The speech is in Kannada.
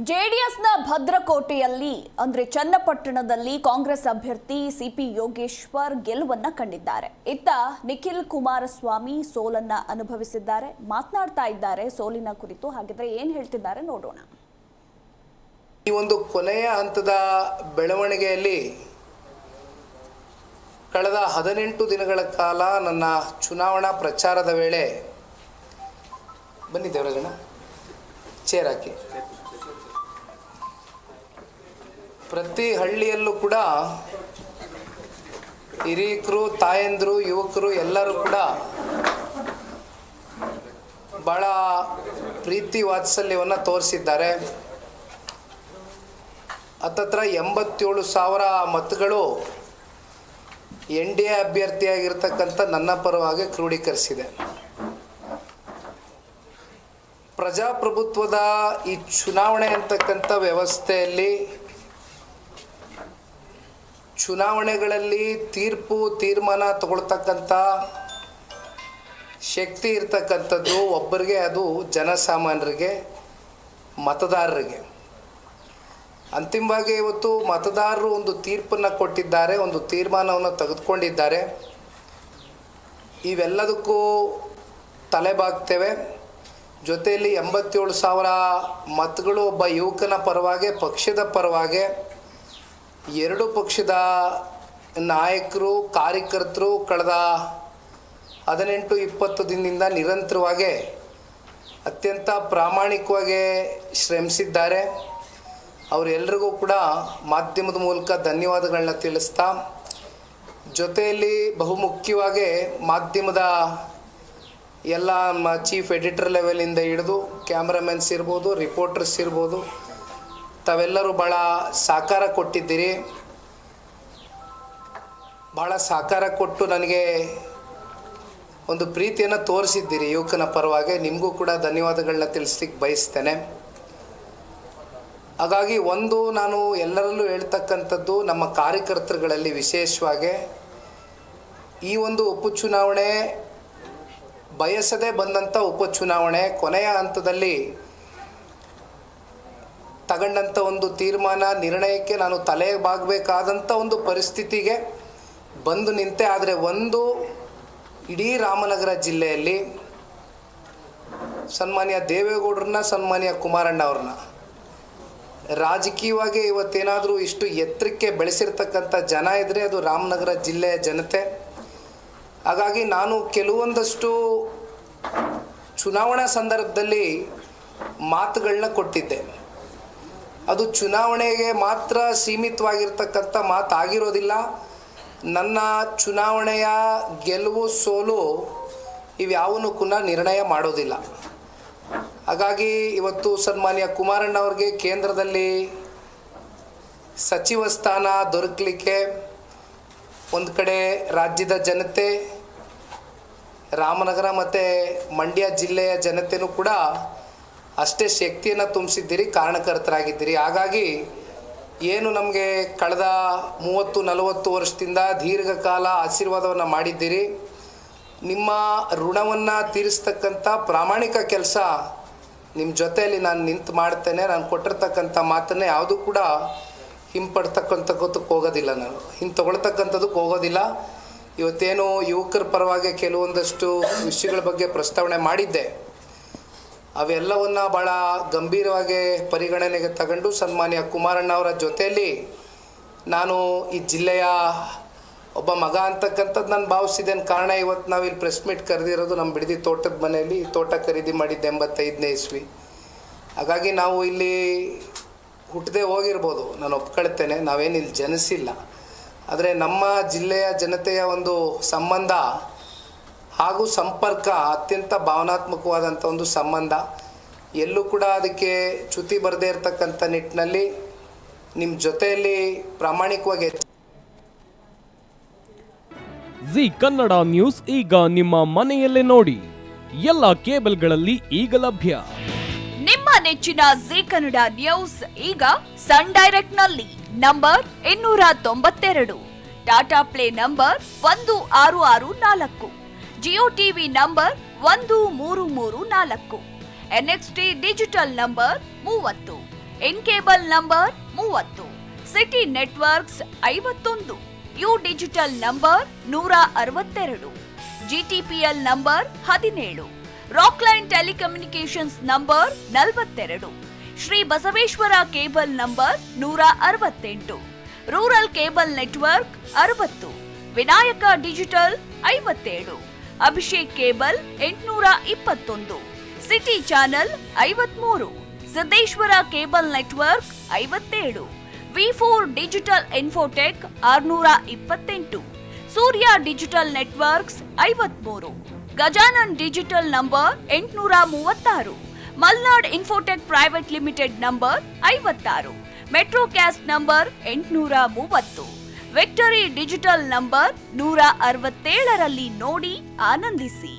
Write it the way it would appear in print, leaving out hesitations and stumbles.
ಜೆಡಿಎಸ್ನ ಭದ್ರಕೋಟೆಯಲ್ಲಿ ಅಂದ್ರೆ ಚನ್ನಪಟ್ಟಣದಲ್ಲಿ ಕಾಂಗ್ರೆಸ್ ಅಭ್ಯರ್ಥಿ ಸಿಪಿ ಯೋಗೇಶ್ವರ್ ಗೆಲುವನ್ನ ಕಂಡಿದ್ದಾರೆ. ಇತ್ತ ನಿಖಿಲ್ ಕುಮಾರಸ್ವಾಮಿ ಸೋಲನ್ನ ಅನುಭವಿಸಿದ್ದಾರೆ. ಮಾತನಾಡ್ತಾ ಇದ್ದಾರೆ ಸೋಲಿನ ಕುರಿತು. ಹಾಗಿದ್ರೆ ಏನ್ ಹೇಳ್ತಿದ್ದಾರೆ ನೋಡೋಣ. ಈ ಒಂದು ಕೊನೆಯ ಹಂತದ ಬೆಳವಣಿಗೆಯಲ್ಲಿ ಕಳೆದ 18 ದಿನಗಳ ಕಾಲ ನನ್ನ ಚುನಾವಣಾ ಪ್ರಚಾರದ ವೇಳೆ ಬನ್ನಿ ದೇವರಾಜಣ್ಣ ಚೇರ್ ಹಾಕಿ, ಪ್ರತಿ ಹಳ್ಳಿಯಲ್ಲೂ ಕೂಡ ಹಿರಿಯರು, ತಾಯಂದರು, ಯುವಕರು ಎಲ್ಲರೂ ಕೂಡ ಬಹಳ ಪ್ರೀತಿ ವಾತ್ಸಲ್ಯವನ್ನು ತೋರಿಸಿದ್ದಾರೆ. ಹತ್ತತ್ರ 87,000 ಮತಗಳು NDA ಅಭ್ಯರ್ಥಿಯಾಗಿರ್ತಕ್ಕಂಥ ನನ್ನ ಪರವಾಗಿ ಕ್ರೋಢೀಕರಿಸಿದೆ. ಪ್ರಜಾಪ್ರಭುತ್ವದ ಈ ಚುನಾವಣೆ ಅಂತಕ್ಕಂಥ ವ್ಯವಸ್ಥೆಯಲ್ಲಿ ಚುನಾವಣೆಗಳಲ್ಲಿ ತೀರ್ಮಾನ ತಗೊಳ್ತಕ್ಕಂಥ ಶಕ್ತಿ ಇರ್ತಕ್ಕಂಥದ್ದು ಒಬ್ಬರಿಗೆ, ಅದು ಜನಸಾಮಾನ್ಯರಿಗೆ, ಮತದಾರರಿಗೆ. ಅಂತಿಮವಾಗಿ ಇವತ್ತು ಮತದಾರರು ಒಂದು ತೀರ್ಪನ್ನು ಕೊಟ್ಟಿದ್ದಾರೆ, ಒಂದು ತೀರ್ಮಾನವನ್ನು ತೆಗೆದುಕೊಂಡಿದ್ದಾರೆ. ಇವೆಲ್ಲದಕ್ಕೂ ತಲೆಬಾಗ್ತೇವೆ. ಜೊತೆಯಲ್ಲಿ 87,000 ಮತಗಳು ಒಬ್ಬ ಯುವಕನ ಪರವಾಗಿ, ಪಕ್ಷದ ಪರವಾಗಿ, ಎರಡು ಪಕ್ಷದ ನಾಯಕರು, ಕಾರ್ಯಕರ್ತರು ಕಳೆದ 18-20 ದಿನದಿಂದ ನಿರಂತರವಾಗಿ ಅತ್ಯಂತ ಪ್ರಾಮಾಣಿಕವಾಗಿ ಶ್ರಮಿಸಿದ್ದಾರೆ. ಅವರೆಲ್ಲರಿಗೂ ಕೂಡ ಮಾಧ್ಯಮದ ಮೂಲಕ ಧನ್ಯವಾದಗಳನ್ನ ತಿಳಿಸ್ತಾ, ಜೊತೆಯಲ್ಲಿ ಬಹುಮುಖ್ಯವಾಗಿ ಮಾಧ್ಯಮದ ಎಲ್ಲ ಚೀಫ್ ಎಡಿಟರ್ ಲೆವೆಲಿಂದ ಹಿಡಿದು ಕ್ಯಾಮ್ರಾಮನ್ಸ್ ಇರ್ಬೋದು, ರಿಪೋರ್ಟರ್ಸ್ ಇರ್ಬೋದು, ತಾವೆಲ್ಲರೂ ಭಾಳ ಸಹಕಾರ ಕೊಟ್ಟಿದ್ದೀರಿ. ಭಾಳ ಸಹಕಾರ ಕೊಟ್ಟು ನನಗೆ ಒಂದು ಪ್ರೀತಿಯನ್ನು ತೋರಿಸಿದ್ದೀರಿ ಯುವಕನ ಪರವಾಗಿ. ನಿಮಗೂ ಕೂಡ ಧನ್ಯವಾದಗಳನ್ನ ತಿಳಿಸ್ಲಿಕ್ಕೆ ಬಯಸ್ತೇನೆ. ಹಾಗಾಗಿ ನಾನು ಎಲ್ಲರಲ್ಲೂ ಹೇಳ್ತಕ್ಕಂಥದ್ದು, ನಮ್ಮ ಕಾರ್ಯಕರ್ತರುಗಳಲ್ಲಿ ವಿಶೇಷವಾಗಿ ಈ ಒಂದು ಉಪಚುನಾವಣೆ ಬಯಸದೇ ಬಂದಂಥ ಉಪಚುನಾವಣೆ ಕೊನೆಯ ಹಂತದಲ್ಲಿ ತಗೊಂಡಂಥ ಒಂದು ತೀರ್ಮಾನ, ನಿರ್ಣಯಕ್ಕೆ ನಾನು ತಲೆ ಬಾಗಬೇಕಾದಂಥ ಒಂದು ಪರಿಸ್ಥಿತಿಗೆ ಬಂದು ನಿಂತೆ. ಆದರೆ ಇಡೀ ರಾಮನಗರ ಜಿಲ್ಲೆಯಲ್ಲಿ ಸನ್ಮಾನ್ಯ ದೇವೇಗೌಡರನ್ನ, ಸನ್ಮಾನ್ಯ ಕುಮಾರಣ್ಣ ಅವ್ರನ್ನ ರಾಜಕೀಯವಾಗಿ ಇವತ್ತೇನಾದರೂ ಇಷ್ಟು ಎತ್ತರಕ್ಕೆ ಬೆಳೆಸಿರ್ತಕ್ಕಂಥ ಜನ ಇದ್ದರೆ ಅದು ರಾಮನಗರ ಜಿಲ್ಲೆಯ ಜನತೆ. ಹಾಗಾಗಿ ನಾನು ಕೆಲವೊಂದಷ್ಟು ಚುನಾವಣಾ ಸಂದರ್ಭದಲ್ಲಿ ಮಾತುಗಳನ್ನ ಕೊಟ್ಟಿದ್ದೆ. ಅದು ಚುನಾವಣೆಗೆ ಮಾತ್ರ ಸೀಮಿತವಾಗಿರ್ತಕ್ಕಂಥ ಮಾತಾಗಿರೋದಿಲ್ಲ. ನನ್ನ ಚುನಾವಣೆಯ ಗೆಲುವು ಸೋಲು ಇವ್ಯಾವನ್ನೂ ಕೂಡ ನಿರ್ಣಯ ಮಾಡೋದಿಲ್ಲ. ಹಾಗಾಗಿ ಇವತ್ತು ಸನ್ಮಾನ್ಯ ಕುಮಾರಣ್ಣ ಅವ್ರಿಗೆ ಕೇಂದ್ರದಲ್ಲಿ ಸಚಿವ ಸ್ಥಾನ ದೊರಕಲಿಕ್ಕೆ ಒಂದು ಕಡೆ ರಾಜ್ಯದ ಜನತೆ, ರಾಮನಗರ ಮತ್ತು ಮಂಡ್ಯ ಜಿಲ್ಲೆಯ ಜನತೆಯೂ ಕೂಡ ಅಷ್ಟೇ ಶಕ್ತಿಯನ್ನು ತುಂಬಿಸಿದ್ದೀರಿ, ಕಾರಣಕರ್ತರಾಗಿದ್ದೀರಿ. ಹಾಗಾಗಿ ಏನು ನಮಗೆ ಕಳೆದ 30-40 ವರ್ಷದಿಂದ ದೀರ್ಘಕಾಲ ಆಶೀರ್ವಾದವನ್ನು ಮಾಡಿದ್ದೀರಿ, ನಿಮ್ಮ ಋಣವನ್ನು ತೀರಿಸ್ತಕ್ಕಂಥ ಪ್ರಾಮಾಣಿಕ ಕೆಲಸ ನಿಮ್ಮ ಜೊತೆಯಲ್ಲಿ ನಾನು ನಿಂತು ಮಾಡ್ತೇನೆ. ನಾನು ಕೊಟ್ಟಿರ್ತಕ್ಕಂಥ ಮಾತನ್ನೇ ಯಾವುದೂ ಕೂಡ ಹಿಂಪಡ್ತಕ್ಕಂಥದ್ದಕ್ಕೆ ಹೋಗೋದಿಲ್ಲ, ನಾನು ಹಿಂತಗೊಳ್ತಕ್ಕಂಥದ್ದಕ್ಕೆ ಹೋಗೋದಿಲ್ಲ. ಇವತ್ತೇನು ಯುವಕರ ಪರವಾಗಿ ಕೆಲವೊಂದಷ್ಟು ವಿಷಯಗಳ ಬಗ್ಗೆ ಪ್ರಸ್ತಾವನೆ ಮಾಡಿದ್ದೆ, ಅವೆಲ್ಲವನ್ನು ಭಾಳ ಗಂಭೀರವಾಗಿ ಪರಿಗಣನೆಗೆ ತಗೊಂಡು ಸನ್ಮಾನ್ಯ ಕುಮಾರಣ್ಣ ಅವರ ಜೊತೆಯಲ್ಲಿ ನಾನು ಈ ಜಿಲ್ಲೆಯ ಒಬ್ಬ ಮಗ ಅಂತಕ್ಕಂಥದ್ದು ನಾನು ಭಾವಿಸಿದ್ದೇನೆ. ಕಾರಣ ಇವತ್ತು ನಾವಿಲ್ಲಿ ಪ್ರೆಸ್ ಮೀಟ್ ಕರೆದಿರೋದು ನಮ್ಮ ಬಿಡದಿ ತೋಟದ ಮನೆಯಲ್ಲಿ. ತೋಟ ಖರೀದಿ ಮಾಡಿದ್ದೆ 85ನೇ ಇಸ್ವಿ. ಹಾಗಾಗಿ ನಾವು ಇಲ್ಲಿ ಹುಟ್ಟದೆ ಹೋಗಿರ್ಬೋದು, ನಾನು ಒಪ್ಕೊಳ್ತೇನೆ, ನಾವೇನಿಲ್ಲಿ ಜನಿಸಿಲ್ಲ. ಆದರೆ ನಮ್ಮ ಜಿಲ್ಲೆಯ ಜನತೆಯ ಒಂದು ಸಂಬಂಧ ಹಾಗೂ ಸಂಪರ್ಕ ಅತ್ಯಂತ ಭಾವನಾತ್ಮಕವಾದಂಥ ಒಂದು ಸಂಬಂಧ. ಎಲ್ಲೂ ಕೂಡ ಅದಕ್ಕೆ ಚ್ಯುತಿ ಬರದೇ ಇರತಕ್ಕಂಥ ನಿಟ್ಟಿನಲ್ಲಿ ನಿಮ್ಮ ಜೊತೆಯಲ್ಲಿ ಪ್ರಾಮಾಣಿಕವಾಗಿ. ಜಿ ಕನ್ನಡ ನ್ಯೂಸ್ ಈಗ ನಿಮ್ಮ ಮನೆಯಲ್ಲೇ ನೋಡಿ. ಎಲ್ಲ ಕೇಬಲ್ಗಳಲ್ಲಿ ಈಗ ಲಭ್ಯ. ನಿಮ್ಮ ನೆಚ್ಚಿನ ಜಿ ಕನ್ನಡ ನ್ಯೂಸ್ ಈಗ ಸನ್ ಡೈರೆಕ್ಟ್ ನಲ್ಲಿ number 292, Tata play number 1664, Jio TV number 1334, NXT digital number 30, N cable number 30, city networks 51, U digital number 162, GTPL number 17, Rockline telecommunications number 42, Shri Basaveshwara cable number 168, rural cable network 60, Vinayaka digital 57, Abhishek cable 821, city channel 53, Siddeshwara cable network 57, ವಿ4 digital infotech 628, Surya digital networks 53, Gajanan digital number 836, Malnad infotech private limited number 56, Metrocast number 830, Victory digital number 167ರಲ್ಲಿ ನೋಡಿ ಆನಂದಿಸಿ.